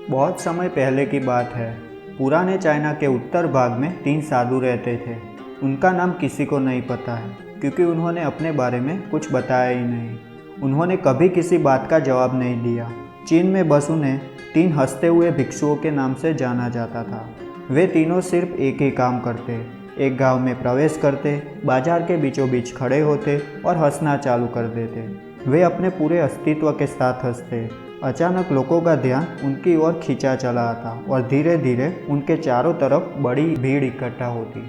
बहुत समय पहले की बात है। पुराने चाइना के उत्तर भाग में 3 साधु रहते थे। उनका नाम किसी को नहीं पता है क्योंकि उन्होंने अपने बारे में कुछ बताया ही नहीं। उन्होंने कभी किसी बात का जवाब नहीं दिया। चीन में बस उन्हें 3 हंसते हुए भिक्षुओं के नाम से जाना जाता था। वे तीनों सिर्फ एक ही काम करते, एक गांव में प्रवेश करते, बाजार के बीचों बीच खड़े होते और हंसना चालू कर देते। वे अपने पूरे अस्तित्व के साथ हंसते। अचानक लोगों का ध्यान उनकी ओर खींचा चला आता और धीरे धीरे उनके चारों तरफ बड़ी भीड़ इकट्ठा होती।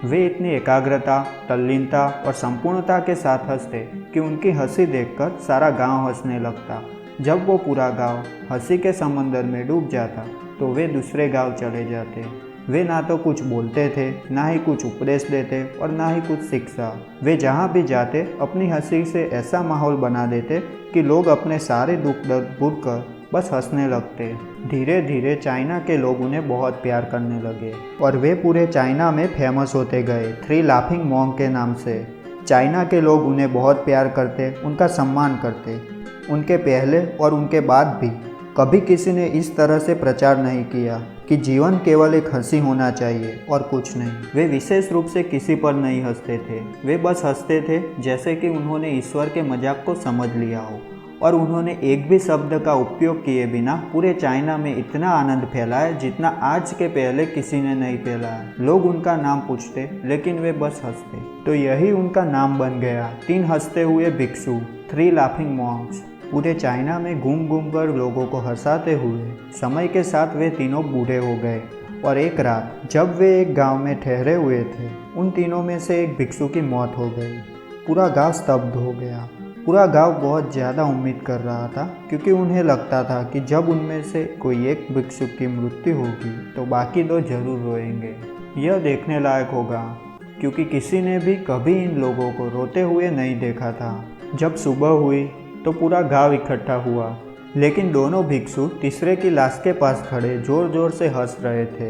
वे इतनी एकाग्रता, तल्लीनता और संपूर्णता के साथ हंसते कि उनकी हंसी देखकर सारा गांव हंसने लगता। जब वो पूरा गांव हंसी के समंदर में डूब जाता तो वे दूसरे गांव चले जाते। वे ना तो कुछ बोलते थे, ना ही कुछ उपदेश देते और ना ही कुछ शिक्षा। वे जहाँ भी जाते अपनी हंसी से ऐसा माहौल बना देते कि लोग अपने सारे दुख दर्द भूलकर बस हंसने लगते। धीरे धीरे चाइना के लोग उन्हें बहुत प्यार करने लगे और वे पूरे चाइना में फेमस होते गए 3 लाफिंग मॉन्क के नाम से। चाइना के लोग उन्हें बहुत प्यार करते, उनका सम्मान करते। उनके पहले और उनके बाद भी कभी किसी ने इस तरह से प्रचार नहीं किया कि जीवन केवल एक हंसी होना चाहिए और कुछ नहीं। वे विशेष रूप से किसी पर नहीं हंसते थे। वे बस हंसते थे जैसे कि उन्होंने ईश्वर के मजाक को समझ लिया हो और उन्होंने एक भी शब्द का उपयोग किए बिना पूरे चाइना में इतना आनंद फैलाया जितना आज के पहले किसी ने नहीं फैलाया। लोग उनका नाम पूछते लेकिन वे बस हंसते, तो यही उनका नाम बन गया 3 हंसते हुए भिक्षु, 3 लाफिंग मॉन्क्स। पूरे चाइना में घूम घूम कर लोगों को हंसाते हुए समय के साथ वे तीनों बूढ़े हो गए और एक रात जब वे एक गांव में ठहरे हुए थे, उन तीनों में से एक भिक्षु की मौत हो गई। पूरा गांव स्तब्ध हो गया। पूरा गांव बहुत ज़्यादा उम्मीद कर रहा था क्योंकि उन्हें लगता था कि जब उनमें से कोई एक भिक्षु की मृत्यु होगी तो बाकी 2 जरूर रोएंगे। यह देखने लायक होगा क्योंकि किसी ने भी कभी इन लोगों को रोते हुए नहीं देखा था। जब सुबह हुई तो पूरा गांव इकट्ठा हुआ, लेकिन दोनों भिक्षु तीसरे की लाश के पास खड़े जोर जोर से हंस रहे थे।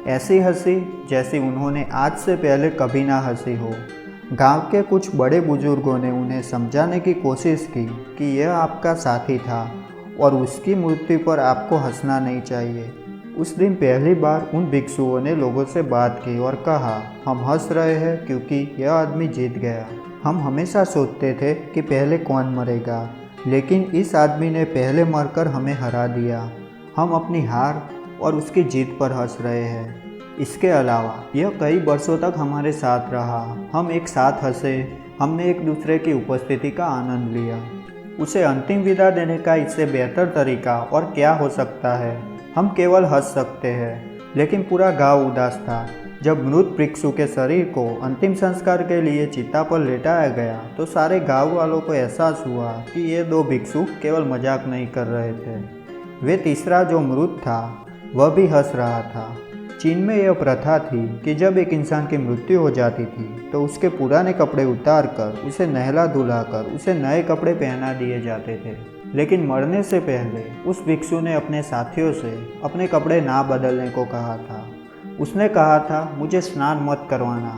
ऐसी हंसी जैसी उन्होंने आज से पहले कभी ना हंसी हो। गांव के कुछ बड़े बुजुर्गों ने उन्हें समझाने की कोशिश की कि यह आपका साथी था और उसकी मृत्यु पर आपको हंसना नहीं चाहिए। उस दिन पहली बार उन भिक्षुओं ने लोगों से बात की और कहा, हम हंस रहे हैं क्योंकि यह आदमी जीत गया। हम हमेशा सोचते थे कि पहले कौन मरेगा, लेकिन इस आदमी ने पहले मरकर हमें हरा दिया। हम अपनी हार और उसकी जीत पर हंस रहे हैं। इसके अलावा यह कई वर्षों तक हमारे साथ रहा। हम एक साथ हंसे, हमने एक दूसरे की उपस्थिति का आनंद लिया। उसे अंतिम विदा देने का इससे बेहतर तरीका और क्या हो सकता है। हम केवल हंस सकते हैं, लेकिन पूरा गांव उदास था। जब मृत भिक्षु के शरीर को अंतिम संस्कार के लिए चिता पर लेटाया गया तो सारे गांव वालों को एहसास हुआ कि ये 2 भिक्षु केवल मजाक नहीं कर रहे थे। वे तीसरा जो मृत था वह भी हंस रहा था। चीन में यह प्रथा थी कि जब एक इंसान की मृत्यु हो जाती थी तो उसके पुराने कपड़े उतार कर उसे नहला धुलाकर उसे नए कपड़े पहना दिए जाते थे। लेकिन मरने से पहले उस भिक्षु ने अपने साथियों से अपने कपड़े ना बदलने को कहा था। उसने कहा था, मुझे स्नान मत करवाना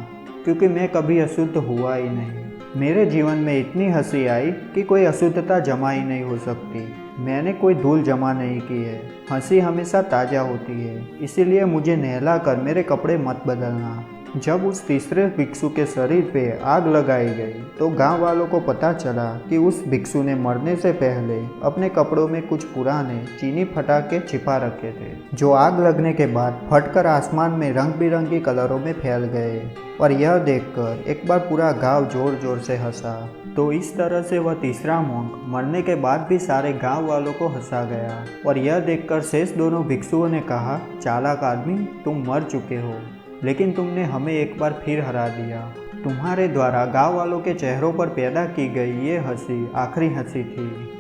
क्योंकि मैं कभी अशुद्ध हुआ ही नहीं। मेरे जीवन में इतनी हंसी आई कि कोई अशुद्धता जमा ही नहीं हो सकती। मैंने कोई धूल जमा नहीं की है। हंसी हमेशा ताज़ा होती है, इसीलिए मुझे नहला कर मेरे कपड़े मत बदलना। जब उस तीसरे भिक्षु के शरीर पे आग लगाई गई तो गांव वालों को पता चला कि उस भिक्षु ने मरने से पहले अपने कपड़ों में कुछ पुराने चीनी पटाखे छिपा रखे थे, जो आग लगने के बाद फटकर आसमान में रंग बिरंगी कलरों में फैल गए। और यह देखकर एक बार पूरा गांव जोर जोर से हंसा। तो इस तरह से वह तीसरा मॉन्क मरने के बाद भी सारे गांव वालों को हंसा गया। और यह देखकर शेष दोनों भिक्षुओं ने कहा, चालाक आदमी, तुम मर चुके हो, लेकिन तुमने हमें एक बार फिर हरा दिया। तुम्हारे द्वारा गांव वालों के चेहरों पर पैदा की गई ये हंसी आखिरी हंसी थी।